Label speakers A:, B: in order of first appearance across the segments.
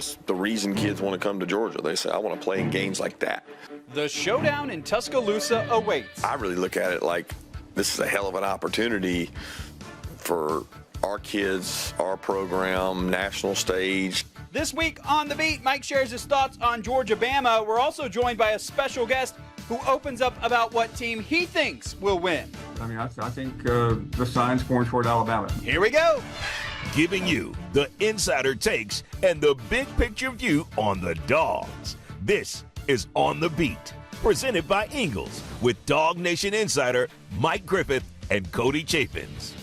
A: That's the reason kids want to come to Georgia. They say, I want to play in games like that.
B: The showdown in Tuscaloosa awaits.
A: I really look at it like this is a hell of an opportunity for our kids, our program, national stage.
B: This week on The Beat, Mike shares his thoughts on Georgia-Bama. We're also joined by a special guest who opens up about what team he thinks will win.
C: I mean, I think the sign's pointing toward Alabama.
B: Here we go.
D: Giving you the insider takes and the big picture view on the Dogs. This is On the Beat, presented by Ingles with DawgNation insider Mike Griffith and Cody Chaffins.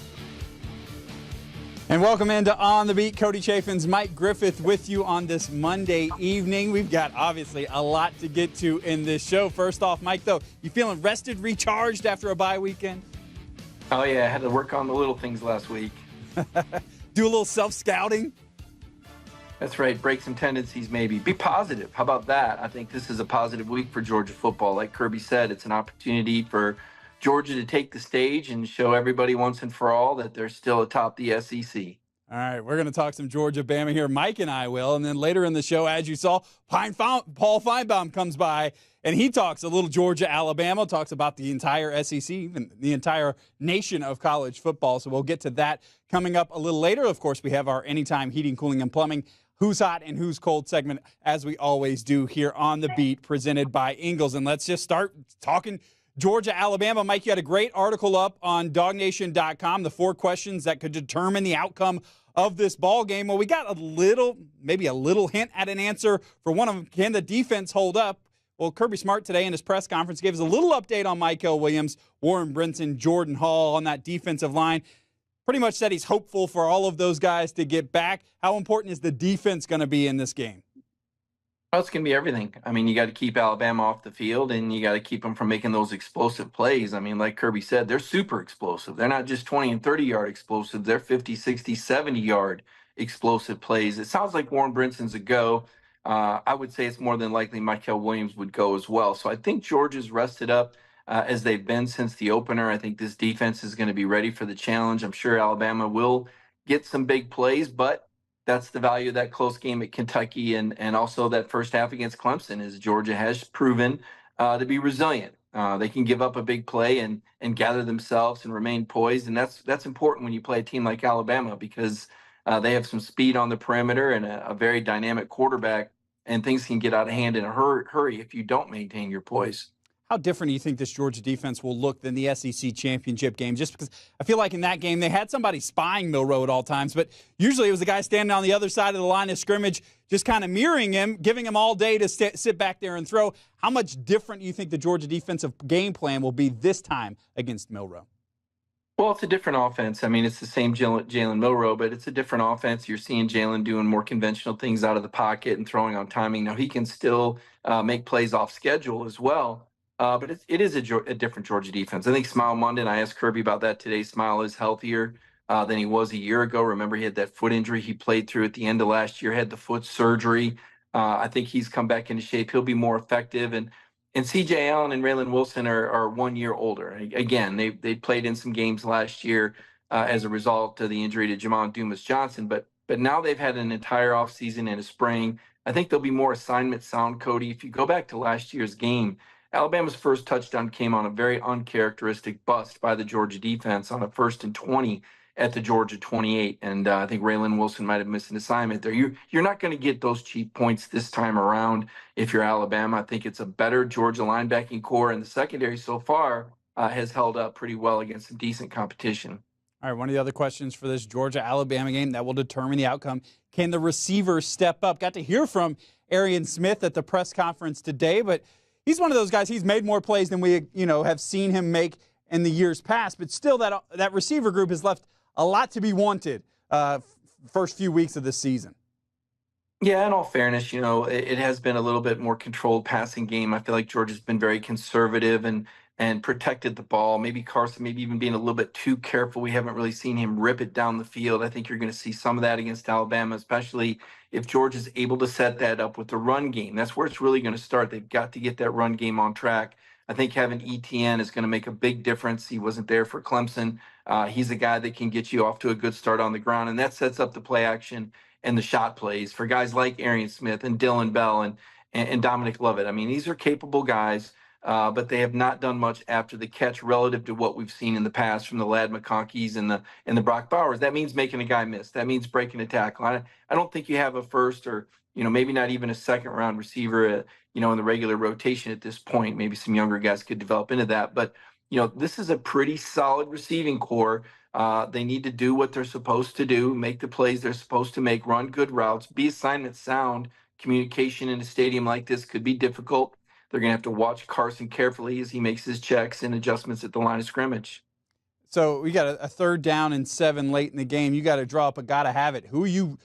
B: And welcome into On the Beat. Cody Chaffins, Mike Griffith with you on this Monday evening. We've got obviously a lot to get to in this show. First off, Mike, though, you feeling rested, recharged after a bye weekend?
E: Oh, yeah. I had to work on the little things last week.
B: Do a little self-scouting?
E: That's right. Break some tendencies, maybe. Be positive. How about that? I think this is a positive week for Georgia football. Like Kirby said, it's an opportunity for Georgia to take the stage and show everybody once and for all that they're still atop the SEC.
B: All right, we're going to talk some Georgia-Bama here. Mike and I will. And then later in the show, as you saw, Paul Finebaum comes by, and he talks a little Georgia-Alabama, talks about the entire SEC, even the entire nation of college football. So we'll get to that coming up a little later. Of course, we have our Anytime Heating, Cooling, and Plumbing Who's Hot and Who's Cold segment, as we always do here on The Beat, presented by Ingles. And let's just start talking Georgia, Alabama. Mike, you had a great article up on DawgNation.com, the 4 questions that could determine the outcome of this ball game. Well, we got maybe a little hint at an answer for one of them. Can the defense hold up? Well, Kirby Smart today in his press conference gave us a little update on Michael Williams, Warren Brinson, Jordan Hall on that defensive line. Pretty much said he's hopeful for all of those guys to get back. How important is the defense going to be in this game?
E: Well, it's going to be everything. I mean, you got to keep Alabama off the field, and you got to keep them from making those explosive plays. I mean, like Kirby said, they're super explosive. They're not just 20 and 30-yard explosive. They're 50, 60, 70-yard explosive plays. It sounds like Warren Brinson's a go. I would say it's more than likely Michael Williams would go as well. So I think Georgia's rested up as they've been since the opener. I think this defense is going to be ready for the challenge. I'm sure Alabama will get some big plays, but that's the value of that close game at Kentucky and also that first half against Clemson is Georgia has proven to be resilient. They can give up a big play and gather themselves and remain poised. And that's important when you play a team like Alabama because they have some speed on the perimeter and a very dynamic quarterback, and things can get out of hand in a hurry if you don't maintain your poise.
B: How different do you think this Georgia defense will look than the SEC championship game? Just because I feel like in that game they had somebody spying Milroe at all times, but usually it was the guy standing on the other side of the line of scrimmage, just kind of mirroring him, giving him all day to sit back there and throw. How much different do you think the Georgia defensive game plan will be this time against Milroe?
E: Well, it's a different offense. I mean, it's the same Jalen Milroe, but it's a different offense. You're seeing Jalen doing more conventional things out of the pocket and throwing on timing. Now, he can still make plays off schedule as well. But it is a different Georgia defense. I think Smile Monday, and I asked Kirby about that today, Smile is healthier than he was a year ago. Remember, he had that foot injury he played through at the end of last year, had the foot surgery. I think he's come back into shape. He'll be more effective. And C.J. Allen and Raylan Wilson are 1 year older. Again, they played in some games last year as a result of the injury to Jamon Dumas-Johnson. But now they've had an entire offseason and a spring. I think they'll be more assignment sound, Cody. If you go back to last year's game, Alabama's first touchdown came on a very uncharacteristic bust by the Georgia defense on a 1st and 20 at the Georgia 28. And I think Raylan Wilson might have missed an assignment there. You're not going to get those cheap points this time around if you're Alabama. I think it's a better Georgia linebacking core, and the secondary so far has held up pretty well against some decent competition.
B: All right, one of the other questions for this Georgia-Alabama game that will determine the outcome, can the receivers step up? Got to hear from Arian Smith at the press conference today, but he's one of those guys, he's made more plays than we have seen him make in the years past, but still that receiver group has left a lot to be wanted first few weeks of the season.
E: Yeah, in all fairness, it has been a little bit more controlled passing game. I feel like Georgia's been very conservative and protected the ball. Maybe Carson even being a little bit too careful. We haven't really seen him rip it down the field. I think you're going to see some of that against Alabama, especially if Georgia's able to set that up with the run game. That's where it's really going to start. They've got to get that run game on track. I think having ETN is going to make a big difference. He wasn't there for Clemson. He's a guy that can get you off to a good start on the ground, and that sets up the play action and the shot plays for guys like Arian Smith and Dylan Bell and Dominic Lovett. I mean, these are capable guys, but they have not done much after the catch relative to what we've seen in the past from the Lad McConkeys and the Brock Bowers. That means making a guy miss. That means breaking a tackle. I don't think you have a first or maybe not even a second round receiver, in the regular rotation at this point. Maybe some younger guys could develop into that, but this is a pretty solid receiving core. They need to do what they're supposed to do, make the plays they're supposed to make, run good routes, be assignment sound. Communication in a stadium like this could be difficult. They're going to have to watch Carson carefully as he makes his checks and adjustments at the line of scrimmage.
B: So we got a 3rd down and 7 late in the game. You got to draw up a gotta have it. Who you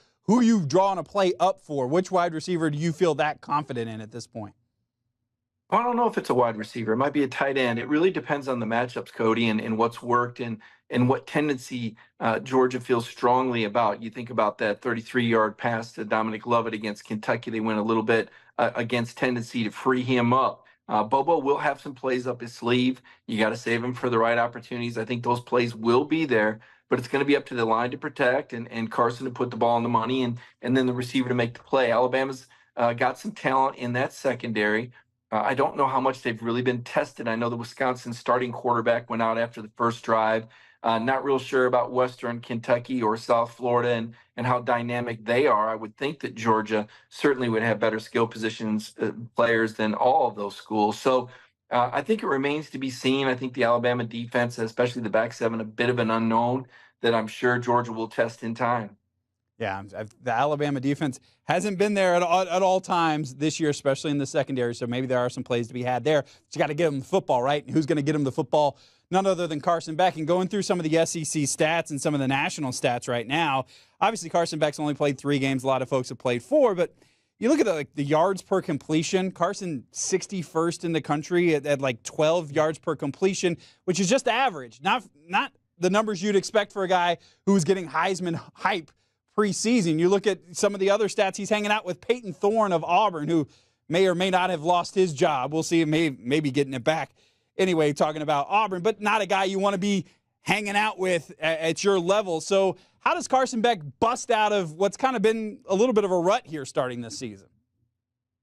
B: drawing a play up for? Which wide receiver do you feel that confident in at this point?
E: I don't know if it's a wide receiver. It might be a tight end. It really depends on the matchups, Cody, and what's worked and what tendency Georgia feels strongly about. You think about that 33-yard pass to Dominic Lovett against Kentucky. They went a little bit against tendency to free him up. Bobo will have some plays up his sleeve. You got to save him for the right opportunities. I think those plays will be there, but it's going to be up to the line to protect and Carson to put the ball on the money and then the receiver to make the play. Alabama's got some talent in that secondary. I don't know how much they've really been tested. I know the Wisconsin starting quarterback went out after the first drive. Not real sure about Western Kentucky or South Florida and how dynamic they are. I would think that Georgia certainly would have better skill positions players than all of those schools. So I think it remains to be seen. I think the Alabama defense, especially the back seven, a bit of an unknown that I'm sure Georgia will test in time.
B: Yeah, the Alabama defense hasn't been there at all times this year, especially in the secondary, so maybe there are some plays to be had there. But you got to get them the football, right? And who's going to get them the football? None other than Carson Beck. And going through some of the SEC stats and some of the national stats right now, obviously Carson Beck's only played 3 games. A lot of folks have played 4, but you look at the yards per completion. Carson 61st in the country at like 12 yards per completion, which is just average, not the numbers you'd expect for a guy who's getting Heisman hype preseason. You look at some of the other stats. He's hanging out with Peyton Thorne of Auburn, who may or may not have lost his job. We'll see him maybe getting it back. Anyway, talking about Auburn, but not a guy you want to be hanging out with at your level. So how does Carson Beck bust out of what's kind of been a little bit of a rut here starting this season?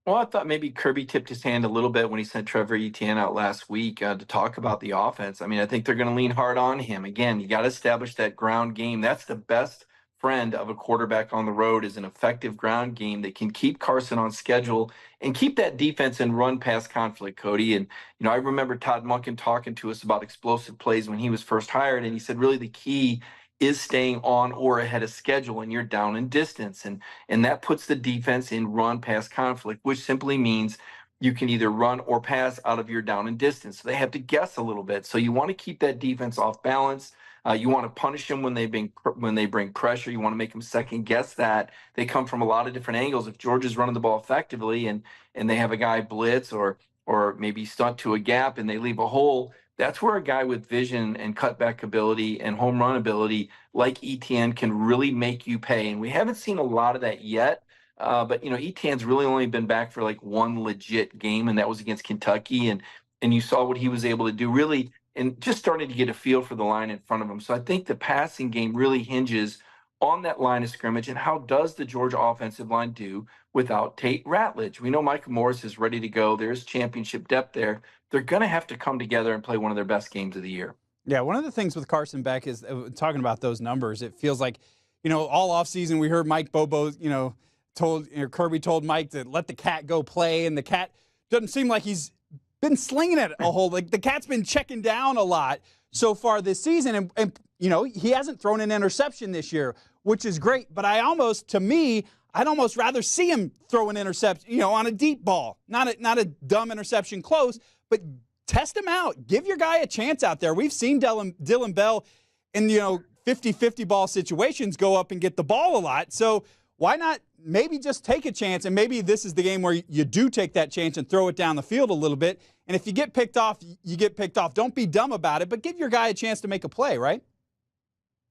E: Well, I thought maybe Kirby tipped his hand a little bit when he sent Trevor Etienne out last week to talk about the offense. I mean, I think they're going to lean hard on him. Again, you got to establish that ground game. That's the best friend of a quarterback on the road, is an effective ground game that can keep Carson on schedule and keep that defense in run-pass conflict, Cody. And, I remember Todd Monken talking to us about explosive plays when he was first hired, and he said really the key is staying on or ahead of schedule, and you're down in distance. And that puts the defense in run-pass conflict, which simply means you can either run or pass out of your down and distance. So they have to guess a little bit. So you want to keep that defense off balance. You want to punish them when they bring pressure. You want to make them second guess that. They come from a lot of different angles. If Georgia's running the ball effectively and they have a guy blitz or maybe stunt to a gap and they leave a hole, that's where a guy with vision and cutback ability and home run ability like Etienne can really make you pay. And we haven't seen a lot of that yet. But Etienne's really only been back for like one legit game, and that was against Kentucky. And you saw what he was able to do really, and just starting to get a feel for the line in front of him. So I think the passing game really hinges on that line of scrimmage. And how does the Georgia offensive line do without Tate Ratledge? We know Micah Morris is ready to go. There's championship depth there. They're going to have to come together and play one of their best games of the year.
B: Yeah, one of the things with Carson Beck is talking about those numbers. It feels like, all offseason we heard Mike Bobo, Kirby told Mike to let the cat go play, and the cat doesn't seem like he's been slinging it a whole. Like the cat's been checking down a lot so far this season, and he hasn't thrown an interception this year, which is great. But I'd almost rather see him throw an interception, on a deep ball, not a dumb interception close, but test him out. Give your guy a chance out there. We've seen Dylan Bell in 50-50 ball situations go up and get the ball a lot. So why not maybe just take a chance, and maybe this is the game where you do take that chance and throw it down the field a little bit. And if you get picked off, you get picked off. Don't be dumb about it, but give your guy a chance to make a play, right?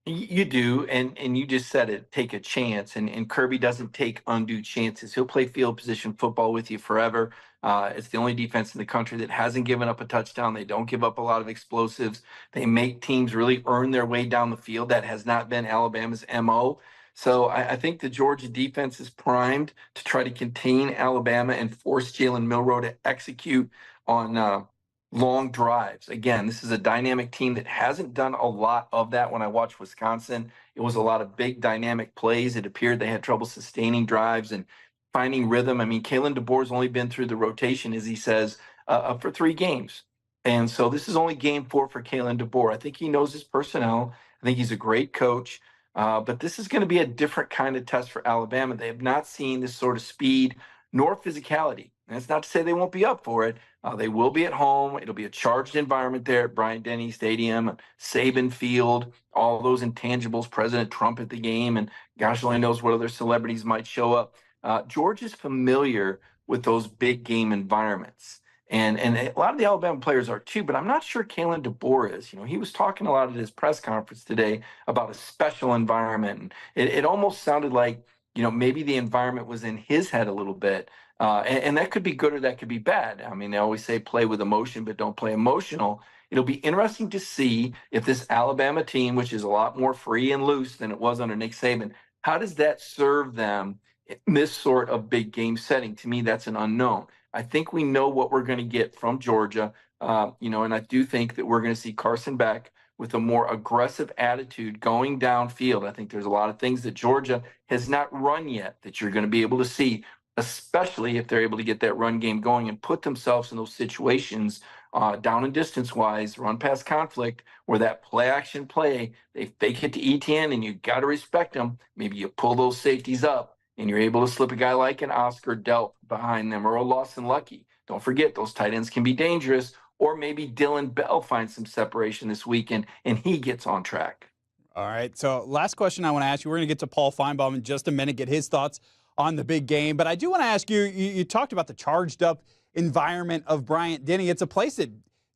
E: You do, and you just said it, take a chance. And Kirby doesn't take undue chances. He'll play field position football with you forever. It's the only defense in the country that hasn't given up a touchdown. They don't give up a lot of explosives. They make teams really earn their way down the field. That has not been Alabama's MO. So I think the Georgia defense is primed to try to contain Alabama and force Jalen Milroe to execute on long drives. Again, this is a dynamic team that hasn't done a lot of that. When I watched Wisconsin, it was a lot of big dynamic plays. It appeared they had trouble sustaining drives and finding rhythm. I mean, Kalen DeBoer's only been through the rotation, as he says, for 3 games. And so this is only game 4 for Kalen DeBoer. I think he knows his personnel. I think he's a great coach. But this is going to be a different kind of test for Alabama. They have not seen this sort of speed nor physicality. And it's not to say they won't be up for it. They will be at home. It'll be a charged environment there at Bryant-Denny Stadium, Saban Field, all those intangibles, President Trump at the game, and gosh only knows what other celebrities might show up. Georgia's familiar with those big game environments. And a lot of the Alabama players are too, but I'm not sure Kalen DeBoer is. You know, he was talking a lot at his press conference today about a special environment. And it almost sounded like, you know, maybe the environment was in his head a little bit. And that could be good or that could be bad. I mean, they always say play with emotion, but don't play emotional. It'll be interesting to see if this Alabama team, which is a lot more free and loose than it was under Nick Saban, how does that serve them in this sort of big game setting? To me, that's an unknown. I think we know what we're going to get from Georgia, and I do think that we're going to see Carson Beck with a more aggressive attitude going downfield. I think there's a lot of things that Georgia has not run yet that you're going to be able to see, especially if they're able to get that run game going and put themselves in those situations down and distance-wise, run past conflict, where that play-action play, they fake it to ETN, and you got to respect them. Maybe you pull those safeties up, and you're able to slip a guy like an Oscar Delp behind them or a Lawson Lucky. Don't forget, those tight ends can be dangerous. Or maybe Dylan Bell finds some separation this weekend, and he gets on track.
B: All right, so last question I want to ask you. We're going to get to Paul Finebaum in just a minute, get his thoughts on the big game. But I do want to ask you, you talked about the charged-up environment of Bryant-Denny. It's a place that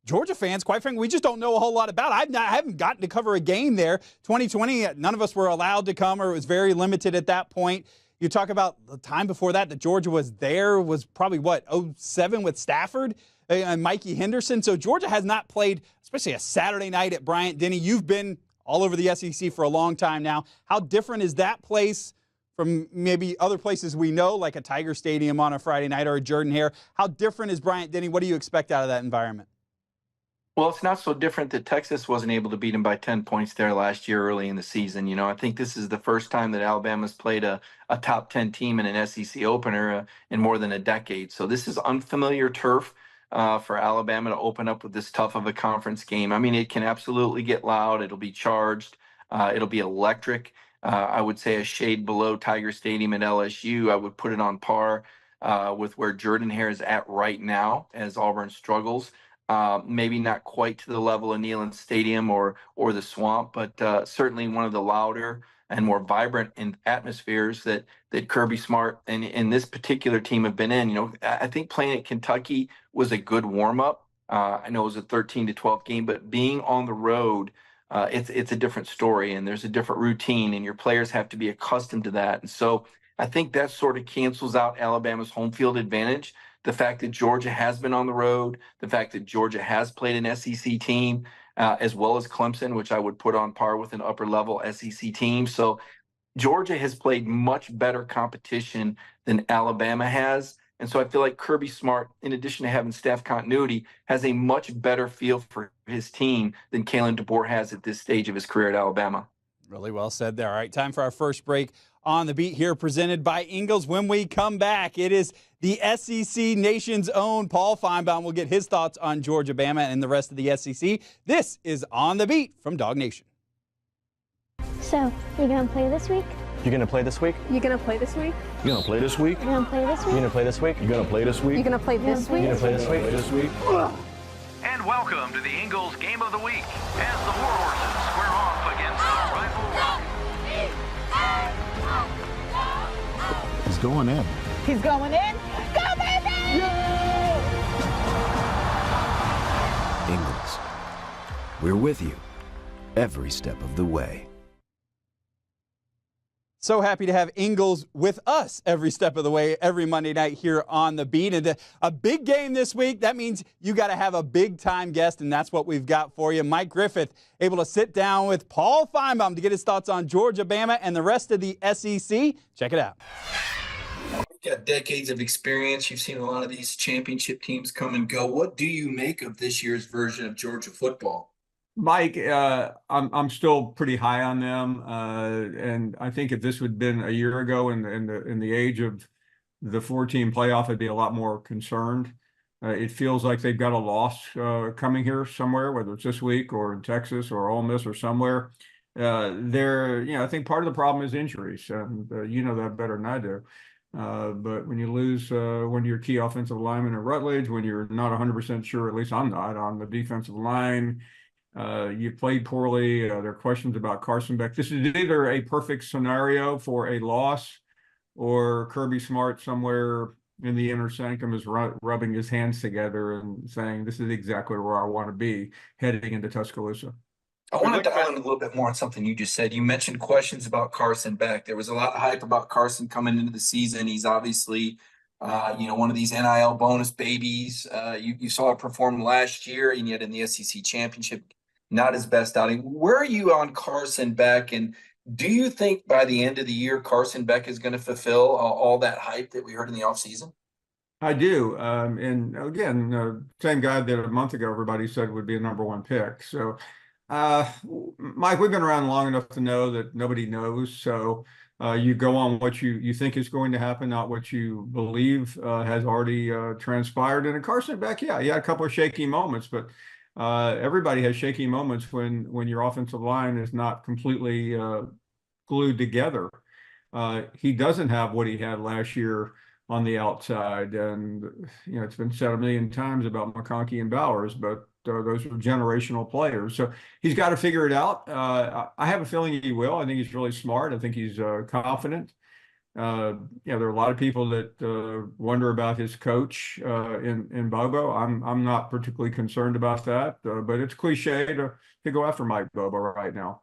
B: Georgia fans, quite frankly, we just don't know a whole lot about. I haven't gotten to cover a game there. 2020, none of us were allowed to come, or it was very limited at that point. You talk about the time before that Georgia was there, was probably, 2007 with Stafford and Mikey Henderson. So Georgia has not played, especially a Saturday night at Bryant-Denny. You've been all over the SEC for a long time now. How different is that place from maybe other places we know, like a Tiger Stadium on a Friday night or a Jordan-Hare? How different is Bryant-Denny? What do you expect out of that environment?
E: Well, it's not so different that Texas wasn't able to beat them by 10 points there last year early in the season. You know, I think this is the first time that Alabama's played a top 10 team in an SEC opener in more than a decade. So this is unfamiliar turf for Alabama to open up with this tough of a conference game. I mean, it can absolutely get loud. It'll be charged. It'll be electric. I would say a shade below Tiger Stadium at LSU. I would put it on par with where Jordan-Hare is at right now as Auburn struggles. Maybe not quite to the level of Neyland Stadium or the Swamp, but certainly one of the louder and more vibrant atmospheres that Kirby Smart and this particular team have been in. You know, I think playing at Kentucky was a good warm-up. I know it was a 13-12 game, but being on the road, it's a different story, and there's a different routine, and your players have to be accustomed to that. And so I think that sort of cancels out Alabama's home field advantage. The fact that Georgia has been on the road, the fact that Georgia has played an SEC team, as well as Clemson, which I would put on par with an upper-level SEC team. So Georgia has played much better competition than Alabama has. And so I feel like Kirby Smart, in addition to having staff continuity, has a much better feel for his team than Kalen DeBoer has at this stage of his career at Alabama.
B: Really well said there. All right, time for our first break on the beat here, presented by Ingles. When we come back, it is the SEC Nation's own Paul Finebaum. Will get his thoughts on Georgia, Bama, and the rest of the SEC. This is On the Beat from DawgNation.
F: So, you gonna play this week?
G: You gonna play this week?
F: You gonna play this week?
G: You gonna play this week?
F: You gonna play this
G: You
F: week?
G: gonna play this week? You gonna play this week?
F: You gonna play this week?
G: You gonna play this week? This week?
H: And welcome to the Ingles Game of the Week as the Warhorses square off against the rival.
I: He's going in.
J: He's going in. Go, baby!
K: Ingles, we're with you every step of the way.
B: So happy to have Ingles with us every step of the way, every Monday night here on The Beat. And a big game this week. That means you got to have a big-time guest, and that's what we've got for you. Mike Griffith able to sit down with Paul Finebaum to get his thoughts on Georgia, Bama, and the rest of the SEC. Check it out.
E: You've got decades of experience. You've seen a lot of these championship teams come and go. What do you make of this year's version of Georgia football?
C: Mike, I'm still pretty high on them, and I think if this would have been a year ago in the age of the 4-team playoff, I'd be a lot more concerned. It feels like they've got a loss coming here somewhere, whether it's this week or in Texas or Ole Miss or somewhere. I think part of the problem is injuries, and you know that better than I do. But when you lose one of your key offensive linemen at Rutledge, when you're not 100% sure, at least I'm not, on the defensive line. You played poorly. There are questions about Carson Beck. This is either a perfect scenario for a loss, or Kirby Smart somewhere in the inner sanctum is rubbing his hands together and saying, this is exactly where I want to be heading into Tuscaloosa.
E: I want to dial in a little bit more on something you just said. You mentioned questions about Carson Beck. There was a lot of hype about Carson coming into the season. He's obviously one of these NIL bonus babies. You saw it perform last year, and yet in the SEC championship, not his best outing. Where are you on Carson Beck? And do you think by the end of the year, Carson Beck is going to fulfill all that hype that we heard in the offseason?
C: I do. And again, same guy that a month ago everybody said would be a #1 pick. So, Mike, we've been around long enough to know that nobody knows. So you go on what you think is going to happen, not what you believe has already transpired. And in Carson Beck, yeah, he had a couple of shaky moments, but everybody has shaky moments when your offensive line is not completely glued together. He doesn't have what he had last year on the outside, and it's been said a million times about McConkey and Bowers, but those are generational players. So he's got to figure it out. I have a feeling he will. I think he's really smart. I think he's confident. There are a lot of people that wonder about his coach in Bobo. I'm not particularly concerned about that, but it's cliche to go after Mike Bobo right now.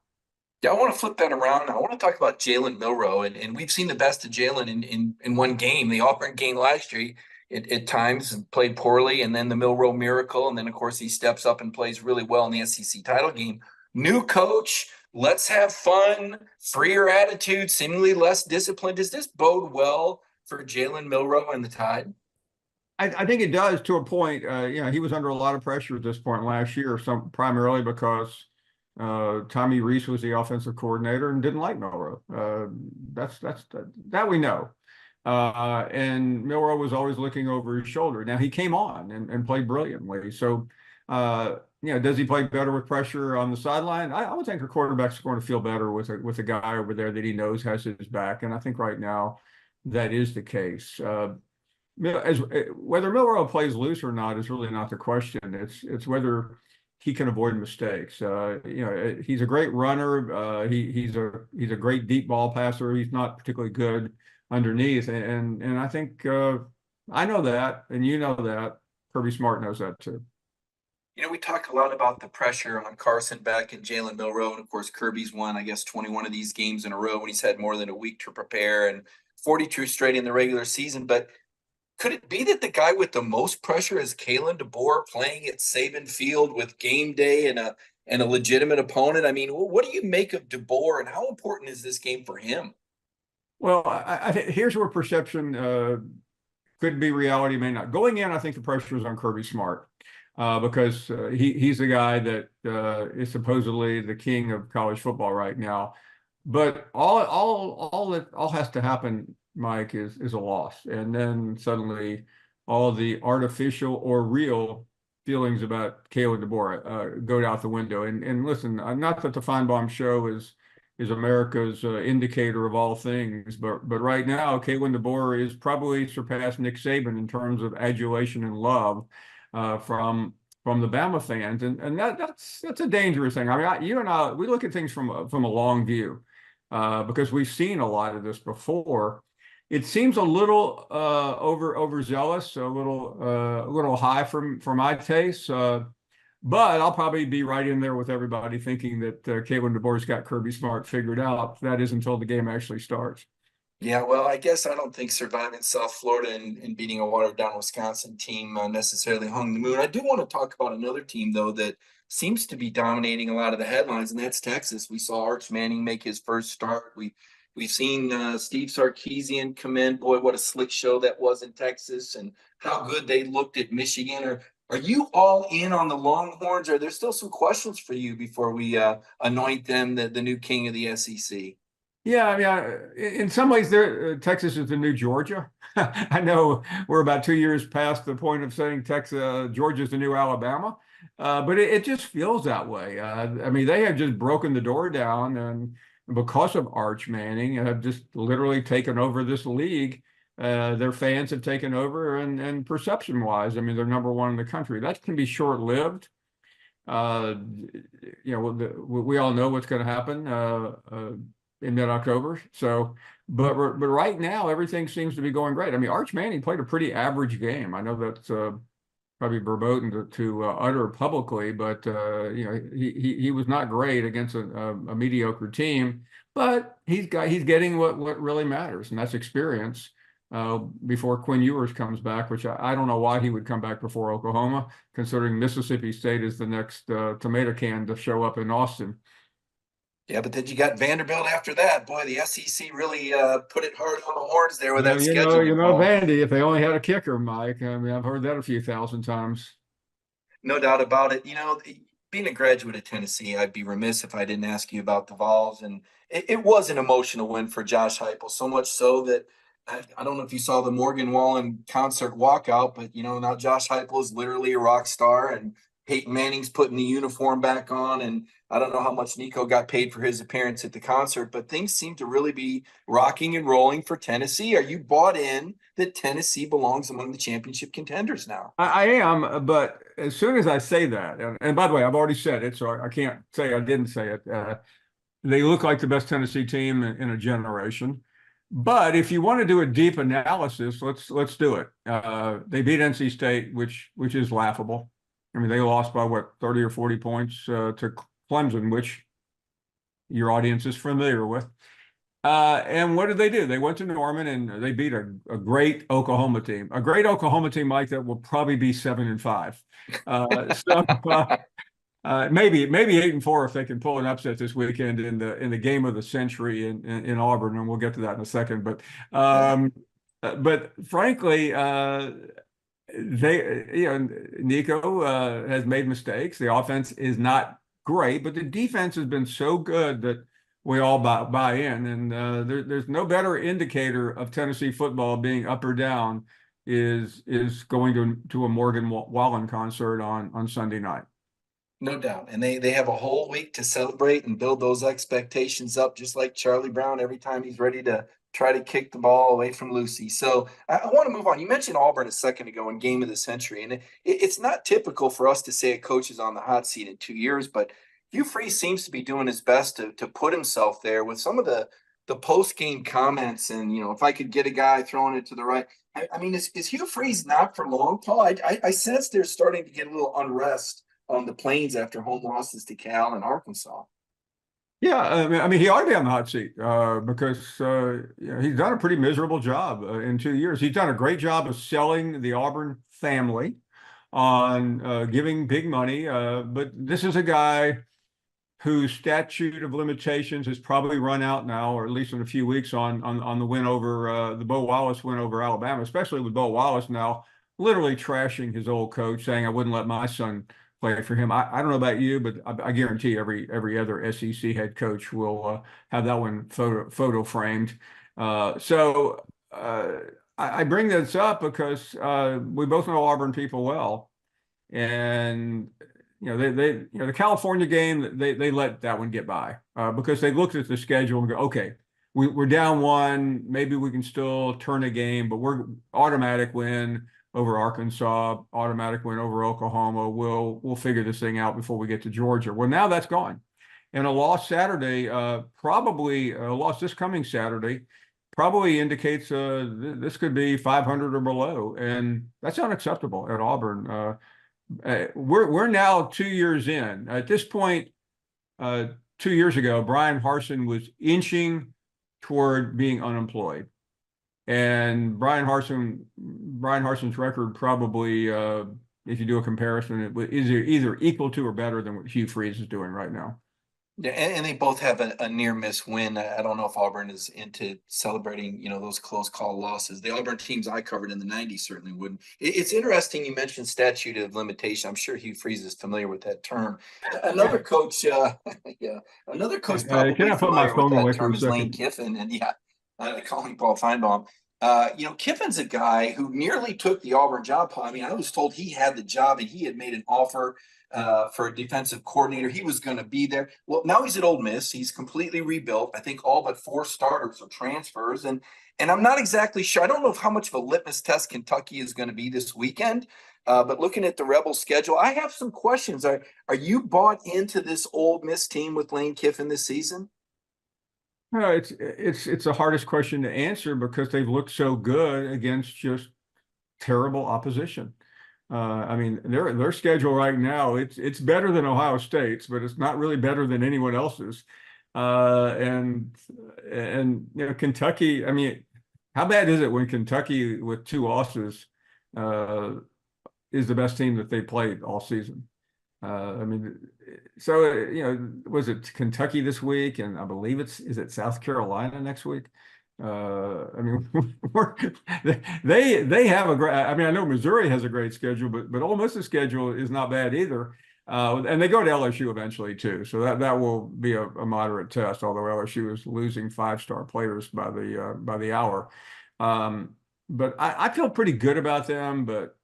E: Yeah, I want to flip that around. I want to talk about Jalen Milroe, and we've seen the best of Jalen in one game, the Auburn game last year. At times played poorly, and then the Milroe miracle, and then of course he steps up and plays really well in the SEC title game. New coach. Let's have fun, freer attitude, seemingly less disciplined. Does this bode well for Jalen Milroe and the Tide?
C: I think it does to a point. He was under a lot of pressure at this point last year, primarily because Tommy Rees was the offensive coordinator and didn't like Milroe. That we know. And Milroe was always looking over his shoulder. Now he came on and played brilliantly. So, does he play better with pressure on the sideline? I would think a quarterback's going to feel better with a guy over there that he knows has his back. And I think right now that is the case. Whether Milroe plays loose or not is really not the question. It's whether he can avoid mistakes. He's a great runner. He's a great deep ball passer. He's not particularly good underneath. And I think I know that, and you know that. Kirby Smart knows that too.
E: We talk a lot about the pressure on Carson Beck and Jalen Milroe. And of course, Kirby's won, 21 of these games in a row when he's had more than a week to prepare, and 42 straight in the regular season. But could it be that the guy with the most pressure is Kalen DeBoer playing at Saban Field with game day and a legitimate opponent? I mean, what do you make of DeBoer, and how important is this game for him?
C: Well, I think here's where perception could be reality, may not. Going in, I think the pressure is on Kirby Smart. Because he's the guy that is supposedly the king of college football right now. But all has to happen, Mike, is a loss. And then suddenly all the artificial or real feelings about Kalen DeBoer go out the window. And listen, not that the Finebaum show is America's indicator of all things, but right now, Kalen DeBoer is probably surpassed Nick Saban in terms of adulation and love from the Bama fans, and that's a dangerous thing. I mean, you and I, we look at things from a long view because we've seen a lot of this before. It seems a little overzealous, a little high for my taste. But I'll probably be right in there with everybody thinking that Kalen DeBoer's got Kirby Smart figured out. That is until the game actually starts.
E: Yeah, well, I guess I don't think surviving South Florida and beating a watered down Wisconsin team necessarily hung the moon. I do want to talk about another team, though, that seems to be dominating a lot of the headlines, and that's Texas. We saw Arch Manning make his first start. We've seen Steve Sarkisian come in. Boy, what a slick show that was in Texas, and how good they looked at Michigan. Are you all in on the Longhorns? Or there's still some questions for you before we anoint them the new king of the SEC?
C: Yeah, I mean, in some ways, Texas is the new Georgia. I know we're about 2 years past the point of saying Georgia's the new Alabama, but it just feels that way. I mean, they have just broken the door down, and because of Arch Manning, have just literally taken over this league. Their fans have taken over, and perception-wise, I mean, they're number one in the country. That can be short-lived. We all know what's going to happen in mid-October. So, but right now, everything seems to be going great. I mean, Arch Manning played a pretty average game. I know that's probably verboten to utter publicly, but he was not great against a mediocre team. But he's getting what really matters, and that's experience. Before Quinn Ewers comes back, which I don't know why he would come back before Oklahoma, considering Mississippi State is the next tomato can to show up in Austin.
E: Yeah, but then you got Vanderbilt after that. Boy, the SEC really put it hard on the horns there with that schedule.
C: Vandy, if they only had a kicker, Mike. I mean, I've heard that a few thousand times.
E: No doubt about it. Being a graduate of Tennessee, I'd be remiss if I didn't ask you about the Vols. And it was an emotional win for Josh Heupel, so much so that I don't know if you saw the Morgan Wallen concert walkout, but, now Josh Heupel is literally a rock star, and Peyton Manning's putting the uniform back on, and I don't know how much Nico got paid for his appearance at the concert, but things seem to really be rocking and rolling for Tennessee. Are you bought in that Tennessee belongs among the championship contenders now?
C: I am, but as soon as I say that, and by the way, I've already said it, so I can't say I didn't say it. They look like the best Tennessee team in a generation. But if you want to do a deep analysis, let's do it. They beat NC State, which is laughable. I mean, they lost by 30 or 40 points to Clemson, which your audience is familiar with. And what did they do? They went to Norman and they beat a great Oklahoma team. A great Oklahoma team, Mike, that will probably be 7-5. Maybe 8-4 if they can pull an upset this weekend in the game of the century in Auburn, and we'll get to that in a second. But frankly, Nico has made mistakes. The offense is not great, but the defense has been so good that we all buy in. And there's no better indicator of Tennessee football being up or down is going to a Morgan Wallen concert on Sunday night.
E: No doubt. And they have a whole week to celebrate and build those expectations up, just like Charlie Brown every time he's ready to try to kick the ball away from Lucy. So I want to move on. You mentioned Auburn a second ago in Game of the Century, and it's not typical for us to say a coach is on the hot seat in 2 years, but Hugh Freeze seems to be doing his best to put himself there with some of the post-game comments. And, if I could get a guy throwing it to the right, I mean, is Hugh Freeze not for long, Paul? I sense they're starting to get a little unrest on the Plains after home losses to Cal and Arkansas.
C: Yeah, I mean, he ought to be on the hot seat because he's done a pretty miserable job in 2 years. He's done a great job of selling the Auburn family on giving big money, but this is a guy whose statute of limitations has probably run out now, or at least in a few weeks on the win over the Bo Wallace win over Alabama, especially with Bo Wallace now literally trashing his old coach, saying, "I wouldn't let my son play for him." I don't know about you, but I guarantee every other SEC head coach will have that one photo framed. So I bring this up because we both know Auburn people well, and the California game they let that one get by because they looked at the schedule and go, okay, we're down one, maybe we can still turn a game, but we're automatic win over Arkansas, automatic win over Oklahoma. We'll figure this thing out before we get to Georgia. Well, now that's gone. And a loss Saturday, probably a loss this coming Saturday, probably indicates this could be 500 or below. And that's unacceptable at Auburn. we're now 2 years in. At this point, 2 years ago, Brian Harsin was inching toward being unemployed. And Brian Harsin's record probably, if you do a comparison, is either equal to or better than what Hugh Freeze is doing right now.
E: Yeah, and they both have a near miss win. I don't know if Auburn is into celebrating, those close call losses. The Auburn teams I covered in the 90s certainly wouldn't. It's interesting you mentioned statute of limitation. I'm sure Hugh Freeze is familiar with that term. Another coach, another coach probably
C: can I put my phone away for a
E: is Lane
C: second?
E: Kiffin, and calling Paul Finebaum. Kiffin's a guy who nearly took the Auburn job. I mean, I was told he had the job and he had made an offer for a defensive coordinator. He was going to be there. Well, now he's at Ole Miss. He's completely rebuilt. I think all but 4 starters are transfers. And I'm not exactly sure. I don't know how much of a litmus test Kentucky is going to be this weekend. But looking at the Rebels schedule, I have some questions. Are you bought into this Ole Miss team with Lane Kiffin this season?
C: No, it's the hardest question to answer because they've looked so good against just terrible opposition. I mean, their schedule right now, it's better than Ohio State's, but it's not really better than anyone else's. And Kentucky, I mean, how bad is it when Kentucky with 2 losses is the best team that they played all season? I mean, so was it Kentucky this week, and I believe is it South Carolina next week? I mean, they have a great. I mean, I know Missouri has a great schedule, but Ole Miss's schedule is not bad either, and they go to LSU eventually too. So that will be a moderate test. Although LSU is losing 5-star players by the hour, but I feel pretty good about them. But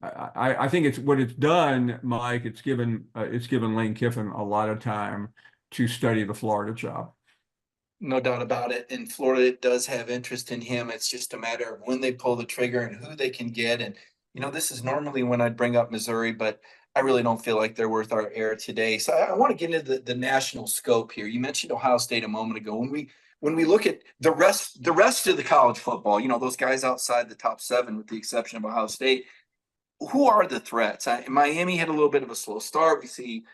C: I think it's what it's done, Mike. It's given Lane Kiffin a lot of time to study the Florida job.
E: No doubt about it. And Florida does have interest in him. It's just a matter of when they pull the trigger and who they can get. And, this is normally when I'd bring up Missouri, but I really don't feel like they're worth our air today. So I want to get into the national scope here. You mentioned Ohio State a moment ago. When we look at the rest of the college football, those guys outside the top 7, with the exception of Ohio State, who are the threats? Miami had a little bit of a slow start. We see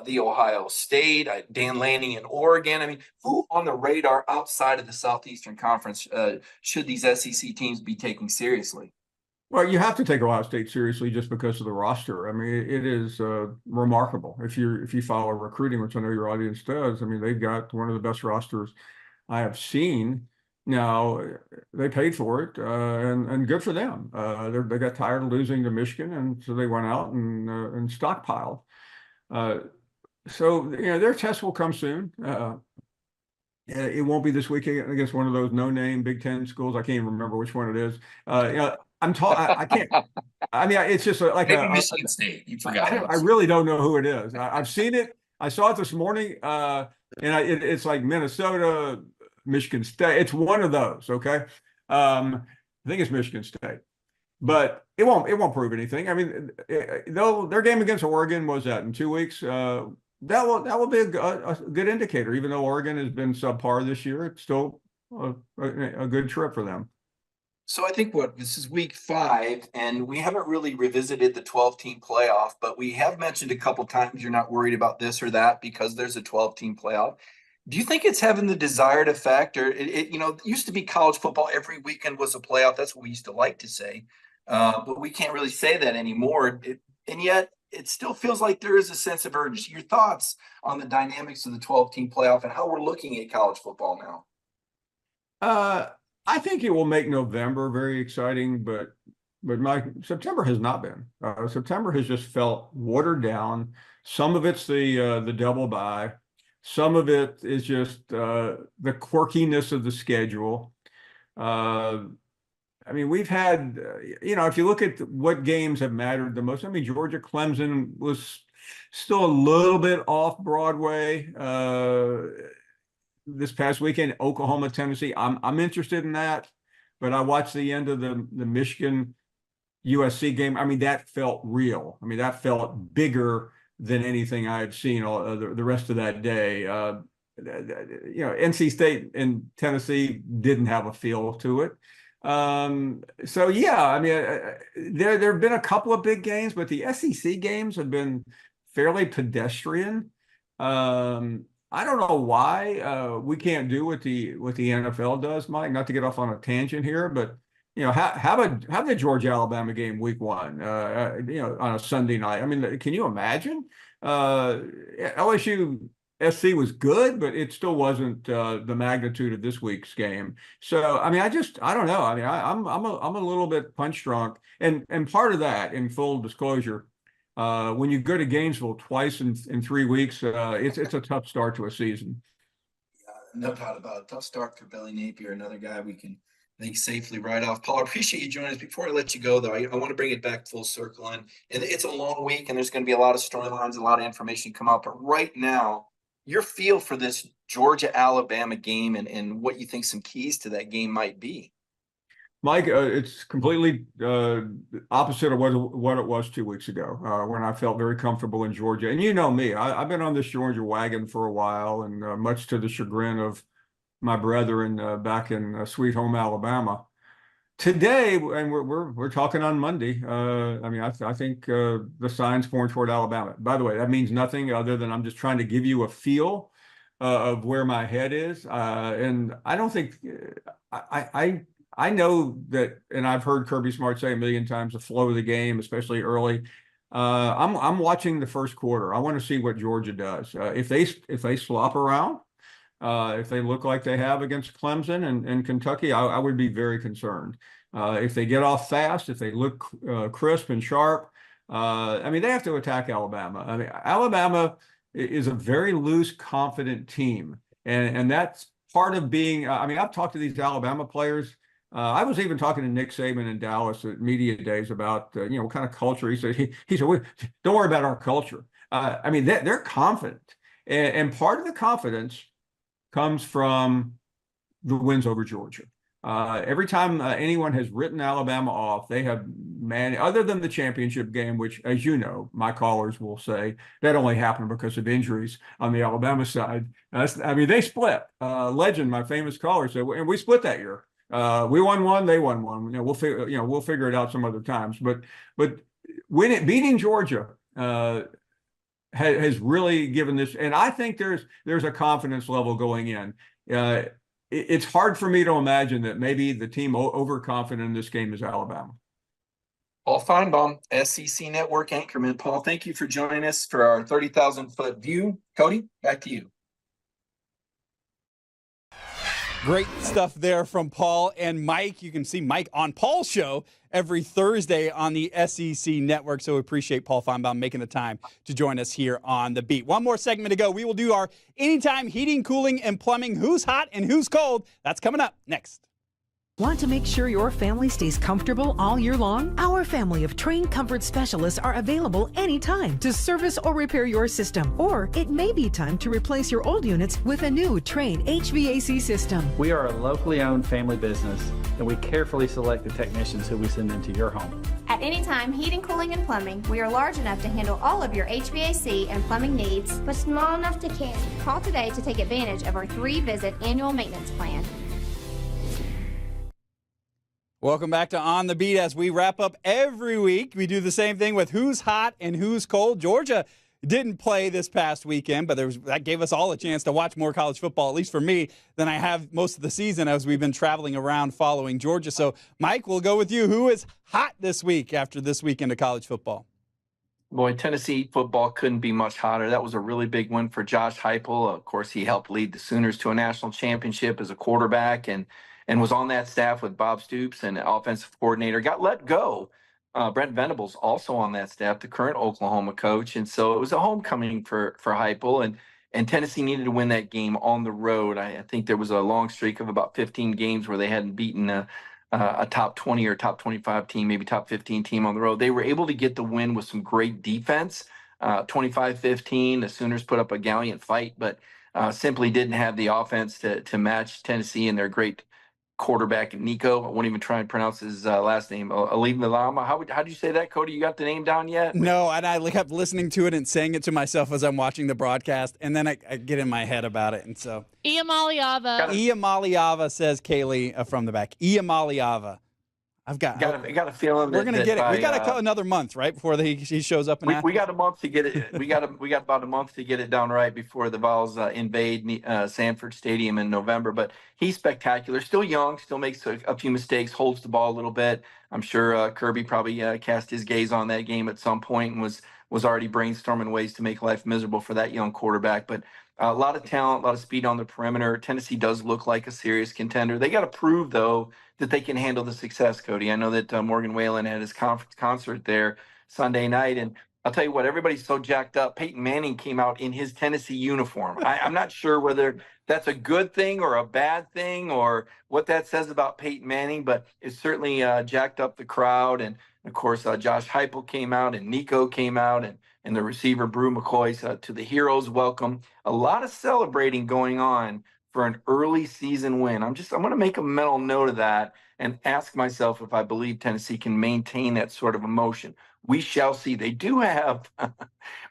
E: the Ohio State, Dan Lanning in Oregon. I mean, who on the radar outside of the Southeastern Conference should these SEC teams be taking seriously?
C: Well, you have to take Ohio State seriously just because of the roster. I mean, it is remarkable. If you follow recruiting, which I know your audience does, I mean, they've got one of the best rosters I have seen. Now, they paid for it, and good for them. They got tired of losing to Michigan, and so they went out and stockpiled. So their test will come soon. It won't be this weekend against one of those no-name Big Ten schools. I can't even remember which one it is. I can't. I mean, it's just like
E: maybe Michigan State. You forgot.
C: I really don't know who it is. I've seen it. I saw it this morning, and it's like Minnesota, Michigan State. It's one of those. Okay, I think it's Michigan State, but it won't prove anything. I mean, their game against Oregon was that in 2 weeks. That will be a good indicator. Even though Oregon has been subpar this year, it's still a good trip for them.
E: So I think this is week 5, and we haven't really revisited the 12-team playoff, but we have mentioned a couple times you're not worried about this or that because there's a 12-team playoff. Do you think it's having the desired effect, or it used to be college football every weekend was a playoff? That's what we used to like to say, but we can't really say that anymore. And yet it still feels like there is a sense of urgency. Your thoughts on the dynamics of the 12-team playoff and how we're looking at college football now?
C: I think it will make November very exciting, but September has not been. September has just felt watered down. Some of it's the double bye. Some of it is just the quirkiness of the schedule. I mean, we've had, if you look at what games have mattered the most, I mean, Georgia Clemson was still a little bit off Broadway. This past weekend, Oklahoma, Tennessee. I'm interested in that, but I watched the end of the Michigan USC game. I mean, that felt real. I mean, that felt bigger than anything I had seen the rest of that day. NC State and Tennessee didn't have a feel to it. So yeah, I mean, there have been a couple of big games, but the SEC games have been fairly pedestrian. I don't know why we can't do what the NFL does, Mike. Not to get off on a tangent here, but have the Georgia Alabama game week 1, on a Sunday night. I mean, can you imagine? LSU SC was good, but it still wasn't the magnitude of this week's game. So, I mean, I don't know. I mean, I'm a little bit punch drunk, and part of that, in full disclosure, when you go to Gainesville twice in 3 weeks, it's a tough start to a season.
L: No doubt about it. Tough start for Billy Napier, another guy we can, I think, safely write off. Paul, I appreciate you joining us. Before I let you go, though, I want to bring it back full circle. And it's a long week, and there's going to be a lot of storylines, a lot of information come out. But right now, your feel for this Georgia-Alabama game and what you think some keys to that game might be.
C: Mike, it's completely opposite of what it was 2 weeks ago when I felt very comfortable in Georgia. And you know me, I've been on this Georgia wagon for a while, and much to the chagrin of my brethren back in sweet home Alabama. Today, and we're talking on Monday. I mean, I think the signs point toward Alabama. By the way, that means nothing other than I'm just trying to give you a feel of where my head is. And I don't think I know that, and I've heard Kirby Smart say a million times, the flow of the game, especially early. I'm watching the first quarter. I want to see what Georgia does. If they slop around, if they look like they have against Clemson and Kentucky, I would be very concerned. If they get off fast, if they look crisp and sharp, I mean, they have to attack Alabama. I mean, Alabama is a very loose, confident team, and that's part of being. I mean, I've talked to these Alabama players. I was even talking to Nick Saban in Dallas at media days about what kind of culture. He said, "Don't worry about our culture." I mean, they're confident, and part of the confidence comes from the wins over Georgia. Every time anyone has written Alabama off, they have other than the championship game, which, as you know, my callers will say that only happened because of injuries on the Alabama side. I mean, they split. Legend, my famous caller, said, and we split that year. We won one, they won one. We'll figure it out some other times. But beating Georgia has really given this, and I think there's a confidence level going in. It's hard for me to imagine that maybe the team overconfident in this game is Alabama.
E: Paul Finebaum, SEC Network anchorman. Paul, thank you for joining us for our 30,000-foot view. Cody, back to you.
B: Great stuff there from Paul and Mike. You can see Mike on Paul's show every Thursday on the SEC Network. So we appreciate Paul Finebaum making the time to join us here on The Beat. One more segment to go. We will do our Anytime Heating, Cooling, and Plumbing. Who's hot and who's cold? That's coming up next.
M: Want to make sure your family stays comfortable all year long? Our family of trained comfort specialists are available anytime to service or repair your system. Or it may be time to replace your old units with a new trained HVAC system.
N: We are a locally owned family business, and we carefully select the technicians who we send into your home.
O: At Anytime Heating, Cooling, and Plumbing, we are large enough to handle all of your HVAC and plumbing needs,
F: but small enough to carry.
O: Call today to take advantage of our 3-visit annual maintenance plan.
B: Welcome back to On the Beat. As we wrap up every week, we do the same thing with who's hot and who's cold. Georgia didn't play this past weekend, but that gave us all a chance to watch more college football, at least for me, than I have most of the season as we've been traveling around following Georgia. So, Mike, we'll go with you. Who is hot this week after this weekend of college football?
E: Boy, Tennessee football couldn't be much hotter. That was a really big win for Josh Heupel. Of course, he helped lead the Sooners to a national championship as a quarterback and was on that staff with Bob Stoops and offensive coordinator. Got let go. Brent Venables also on that staff, the current Oklahoma coach. And so it was a homecoming for Heupel. And Tennessee needed to win that game on the road. I think there was a long streak of about 15 games where they hadn't beaten a top 20 or top 25 team, maybe top 15 team on the road. They were able to get the win with some great defense, 25-15. The Sooners put up a gallant fight, but simply didn't have the offense to match Tennessee and their great quarterback Nico. I won't even try and pronounce his last name. Alimalama. How do you say that, Cody? You got the name down yet?
B: No, and I kept listening to it and saying it to myself as I'm watching the broadcast, and then I get in my head about it, and so.
P: Iamaliava,
B: says Kaylee from the back. Iamaliava. I've got
E: a feeling
B: we're gonna get it. We got another month, right, before he shows up.
E: We got a month to get it. We got about a month to get it down right before the Vols invade Sanford Stadium in November. But he's spectacular. Still young. Still makes a few mistakes. Holds the ball a little bit. I'm sure Kirby probably cast his gaze on that game at some point and was already brainstorming ways to make life miserable for that young quarterback. But a lot of talent, a lot of speed on the perimeter. Tennessee does look like a serious contender. They got to prove, though, that they can handle the success, Cody. I know that Morgan Whalen had his concert there Sunday night, and I'll tell you what, everybody's so jacked up. Peyton Manning came out in his Tennessee uniform. I'm not sure whether that's a good thing or a bad thing or what that says about Peyton Manning, but it certainly jacked up the crowd. And, of course, Josh Heupel came out and Nico came out and the receiver Brew McCoy to the heroes welcome. A lot of celebrating going on for an early season win. I'm going to make a mental note of that and ask myself if I believe Tennessee can maintain that sort of emotion. We shall see. They do have,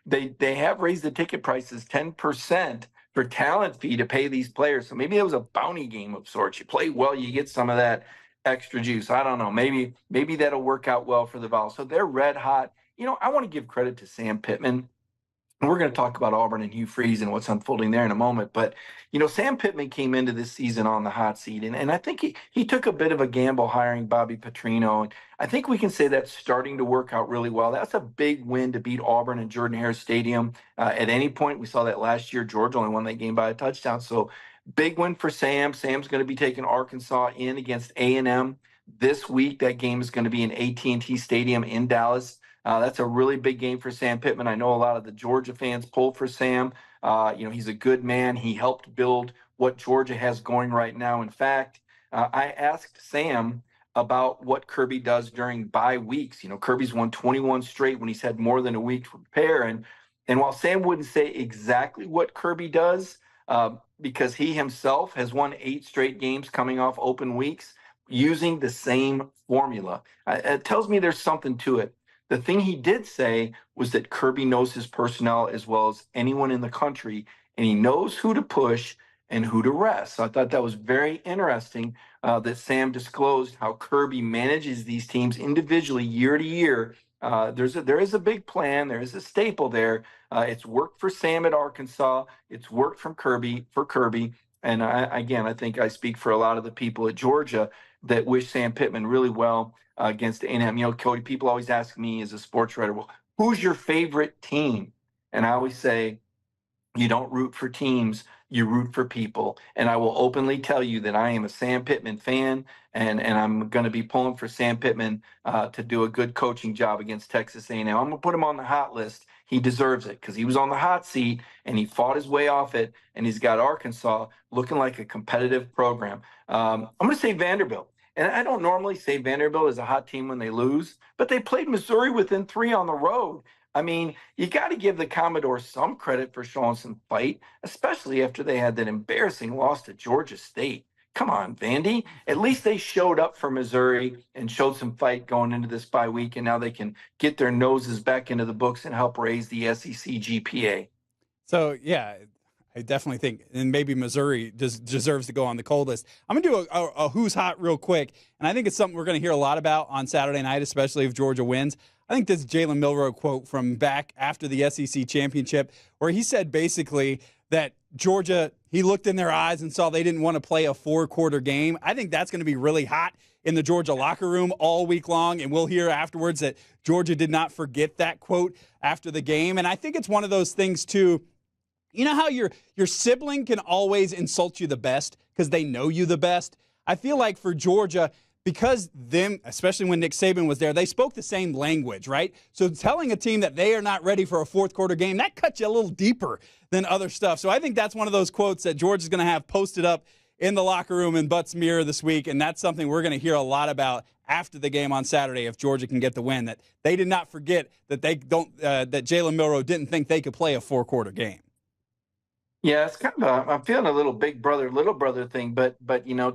E: they have raised the ticket prices 10% for talent fee to pay these players. So maybe it was a bounty game of sorts. You play well, you get some of that extra juice. I don't know. Maybe that'll work out well for the Vols. So they're red hot. You know, I want to give credit to Sam Pittman. And we're going to talk about Auburn and Hugh Freeze and what's unfolding there in a moment. But, you know, Sam Pittman came into this season on the hot seat. And I think he took a bit of a gamble hiring Bobby Petrino. And I think we can say that's starting to work out really well. That's a big win to beat Auburn in Jordan-Hare Stadium. At any point, we saw that last year. Georgia only won that game by a touchdown. So big win for Sam. Sam's going to be taking Arkansas in against A&M this week. That game is going to be in AT&T Stadium in Dallas. That's a really big game for Sam Pittman. I know a lot of the Georgia fans pulled for Sam. He's a good man. He helped build what Georgia has going right now. In fact, I asked Sam about what Kirby does during bye weeks. You know, Kirby's won 21 straight when he's had more than a week to prepare. And while Sam wouldn't say exactly what Kirby does, because he himself has won 8 straight games coming off open weeks using the same formula, it tells me there's something to it. The thing he did say was that Kirby knows his personnel as well as anyone in the country, and he knows who to push and who to rest. So I thought that was very interesting that Sam disclosed how Kirby manages these teams individually year to year. There is a big plan. There is a staple there. It's worked for Sam at Arkansas. It's worked for Kirby. And I think I speak for a lot of the people at Georgia that wish Sam Pittman really well against A&M. You know, Cody, people always ask me as a sports writer, well, who's your favorite team? And I always say, you don't root for teams, you root for people. And I will openly tell you that I am a Sam Pittman fan, and I'm going to be pulling for Sam Pittman to do a good coaching job against Texas A&M. I'm going to put him on the hot list. He deserves it because he was on the hot seat and he fought his way off it, and he's got Arkansas looking like a competitive program. I'm going to say Vanderbilt. And I don't normally say Vanderbilt is a hot team when they lose, but they played Missouri within 3 on the road. I mean, you got to give the Commodores some credit for showing some fight, especially after they had that embarrassing loss to Georgia State. Come on, Vandy. At least they showed up for Missouri and showed some fight going into this bye week, and now they can get their noses back into the books and help raise the SEC GPA.
B: So, yeah, I definitely think, and maybe Missouri deserves to go on the cold list. I'm going to do a who's hot real quick, and I think it's something we're going to hear a lot about on Saturday night, especially if Georgia wins. I think this Jalen Milroe quote from back after the SEC championship, where he said basically that Georgia, he looked in their eyes and saw they didn't want to play a 4-quarter game. I think that's going to be really hot in the Georgia locker room all week long, and we'll hear afterwards that Georgia did not forget that quote after the game. And I think it's one of those things, too. You know how your sibling can always insult you the best because they know you the best? I feel like for Georgia, because them, especially when Nick Saban was there, they spoke the same language, right? So telling a team that they are not ready for a 4th-quarter game, that cuts you a little deeper than other stuff. So I think that's one of those quotes that Georgia's going to have posted up in the locker room in Butts Mirror this week, and that's something we're going to hear a lot about after the game on Saturday if Georgia can get the win, that they did not forget that that Jalen Milroe didn't think they could play a 4-quarter game.
E: Yeah, it's kind of I'm feeling a little big brother, little brother thing, but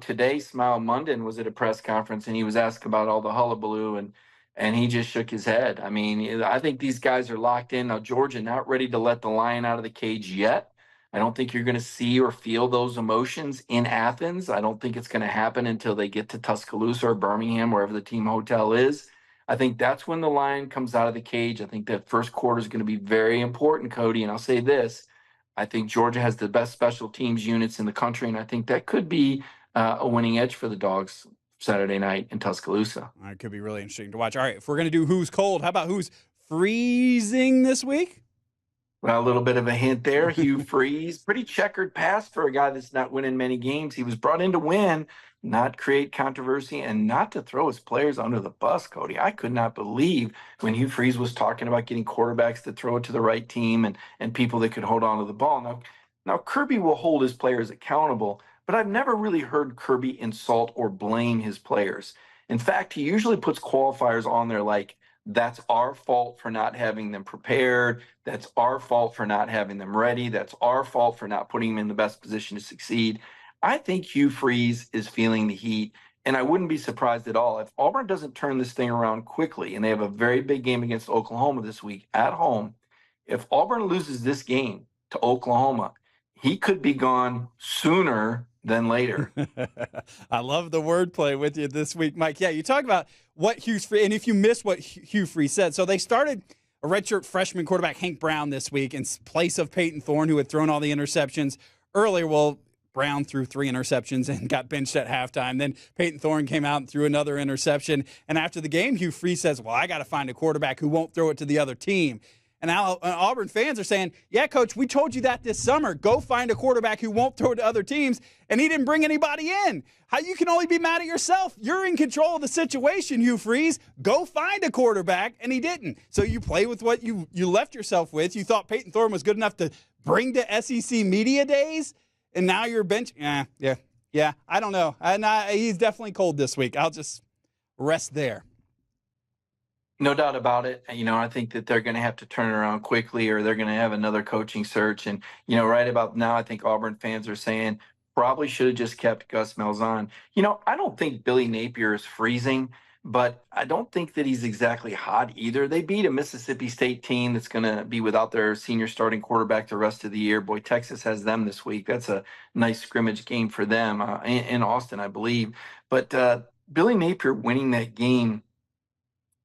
E: today Smile Munden was at a press conference and he was asked about all the hullabaloo and he just shook his head. I mean, I think these guys are locked in. Now, Georgia not ready to let the lion out of the cage yet. I don't think you're going to see or feel those emotions in Athens. I don't think it's going to happen until they get to Tuscaloosa or Birmingham, wherever the team hotel is. I think that's when the lion comes out of the cage. I think that first quarter is going to be very important, Cody. And I'll say this. I think Georgia has the best special teams units in the country, and I think that could be a winning edge for the Dogs Saturday night in Tuscaloosa.
B: It could be really interesting to watch. All right, if we're going to do who's cold, how about who's freezing this week?
E: Well, a little bit of a hint there. Hugh Freeze, pretty checkered past for a guy that's not winning many games. He was brought in to win, not create controversy, and not to throw his players under the bus, Cody. I could not believe when Hugh Freeze was talking about getting quarterbacks to throw it to the right team and people that could hold on to the ball. Now Kirby will hold his players accountable, but I've never really heard Kirby insult or blame his players. In fact, he usually puts qualifiers on there like, that's our fault for not having them prepared. That's our fault for not having them ready. That's our fault for not putting them in the best position to succeed. I think Hugh Freeze is feeling the heat, and I wouldn't be surprised at all if Auburn doesn't turn this thing around quickly, and they have a very big game against Oklahoma this week at home. If Auburn loses this game to Oklahoma, he could be gone sooner than later.
B: I love the wordplay with you this week, Mike. Yeah, you talk about what Hugh Freeze, and if you missed what Hugh Freeze said, so they started a redshirt freshman quarterback, Hank Brown, this week in place of Peyton Thorne, who had thrown all the interceptions earlier. Well, Brown threw 3 interceptions and got benched at halftime. Then Peyton Thorne came out and threw another interception. And after the game, Hugh Freeze says, well, I got to find a quarterback who won't throw it to the other team. And now Auburn fans are saying, yeah, Coach, we told you that this summer. Go find a quarterback who won't throw it to other teams. And he didn't bring anybody in. How you can only be mad at yourself. You're in control of the situation, Hugh Freeze. Go find a quarterback, and he didn't. So you play with what you left yourself with. You thought Peyton Thorne was good enough to bring to SEC media days, and now you're bench. Yeah. I don't know. He's definitely cold this week. I'll just rest there.
E: No doubt about it. I think that they're going to have to turn it around quickly, or they're going to have another coaching search. And, right about now, I think Auburn fans are saying probably should have just kept Gus Malzahn. I don't think Billy Napier is freezing, but I don't think that he's exactly hot either. They beat a Mississippi State team that's going to be without their senior starting quarterback the rest of the year. Boy, Texas has them this week. That's a nice scrimmage game for them in Austin, I believe. But Billy Napier winning that game,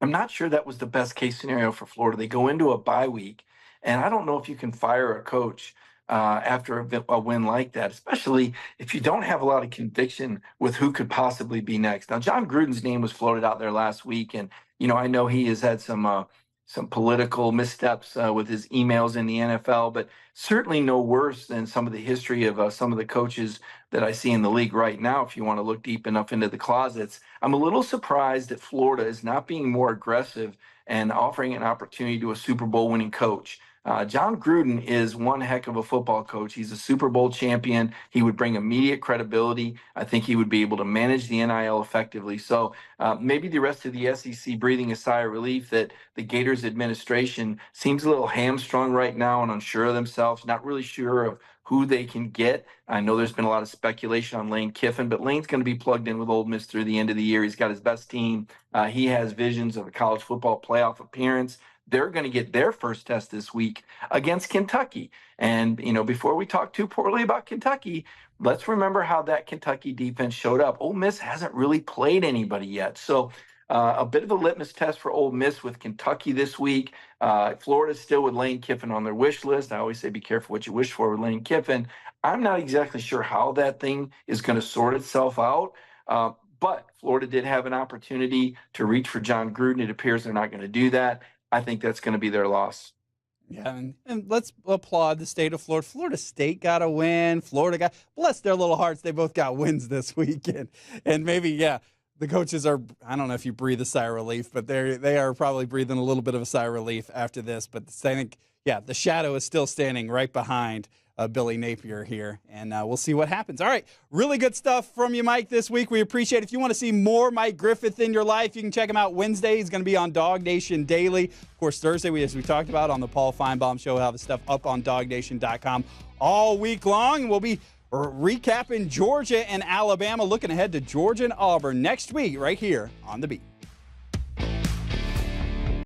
E: I'm not sure that was the best case scenario for Florida. They go into a bye week, and I don't know if you can fire a coach after a win like that, especially if you don't have a lot of conviction with who could possibly be next. Now, John Gruden's name was floated out there last week, and I know he has had some political missteps with his emails in the NFL, but certainly no worse than some of the history of some of the coaches that I see in the league right now. If you want to look deep enough into the closets, I'm a little surprised that Florida is not being more aggressive and offering an opportunity to a Super Bowl winning coach. John Gruden is one heck of a football coach. He's a Super Bowl champion. He would bring immediate credibility. I think he would be able to manage the NIL effectively. So maybe the rest of the SEC breathing a sigh of relief that the Gators administration seems a little hamstrung right now and unsure of themselves, not really sure of who they can get. I know there's been a lot of speculation on Lane Kiffin, but Lane's going to be plugged in with Ole Miss through the end of the year. He's got his best team. He has visions of a college football playoff appearance. They're going to get their first test this week against Kentucky. And, before we talk too poorly about Kentucky, let's remember how that Kentucky defense showed up. Ole Miss hasn't really played anybody yet. So a bit of a litmus test for Ole Miss with Kentucky this week. Florida's still with Lane Kiffin on their wish list. I always say be careful what you wish for with Lane Kiffin. I'm not exactly sure how that thing is going to sort itself out. But Florida did have an opportunity to reach for John Gruden. It appears they're not going to do that. I think that's going to be their loss.
B: Yeah, and let's applaud the state of Florida. Florida State got a win. Florida bless their little hearts. They both got wins this weekend. And maybe, the coaches are, I don't know if you breathe a sigh of relief, but they are probably breathing a little bit of a sigh of relief after this. But I think, yeah, the shadow is still standing right behind Billy Napier here, and we'll see what happens. All right, really good stuff from you, Mike, this week. We appreciate it. If you want to see more Mike Griffith in your life, you can check him out Wednesday. He's going to be on DawgNation Daily. Of course, Thursday, as we talked about on the Paul Finebaum Show, we'll have the stuff up on DawgNation.com all week long, and we'll be recapping Georgia and Alabama, looking ahead to Georgia and Auburn next week right here on The Beat.